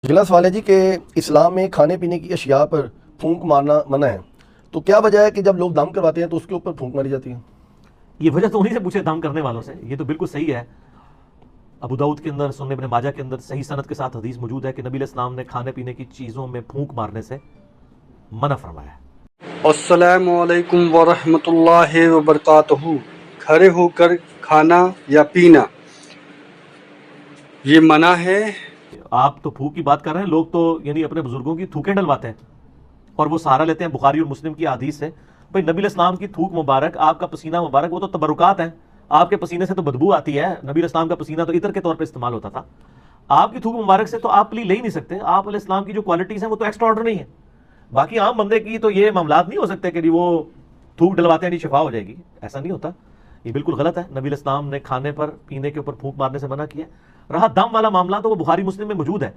अगला सवाल है जी कि इस्लाम में खाने पीने की अशिया पर फूंक मारना मना है, तो क्या वजह है कि जब लोग दम करवाते हैं तो उसके ऊपर फूंक मारी जाती है? ये वजह तो उन्हीं से पूछे दम करने वालों से। ये तो बिल्कुल सही है। अबू दाऊद के अंदर, सुनन इब्न माजा के अंदर सही सनद के साथ हदीस मौजूद है कि नबी इस्लाम ने खाने पीने की चीज़ों में फूंक मारने से मना फरमाया है। अस्सलामु अलैकुम वरहमतुल्लाहि वबरकातुहू। खड़े होकर खाना या पीना ये मना है। आप तो फूक की बात कर रहे हैं, लोग तो यानी अपने बुजुर्गों की थूकें डलवाते हैं और वो सहारा लेते हैं बुखारी और मुस्लिम की हदीस से। भाई नबी इस्लाम की थूक मुबारक, आपका पसीना मुबारक, वो तो तबरुकात हैं। आपके पसीने से तो बदबू आती है, नबी इस्लाम का पसीना तो इतर के तौर पर इस्तेमाल होता था। आपकी थूक मुबारक से तो आप ले ही नहीं सकते। आप इस्लाम की जो क्वालिटीज हैं वो तो एक्स्ट्रा ऑर्डनरी है। बाकी आम बंदे की तो ये मामलात नहीं हो सकते कि वो थूक डलवाते हैं शिफा हो जाएगी, ऐसा नहीं होता। ये बिल्कुल गलत है। नबी इस्लाम ने खाने पर पीने के ऊपर फूंक मारने से मना किया। रहा दम वाला मामला, तो वो बुखारी मुस्लिम में मौजूद है।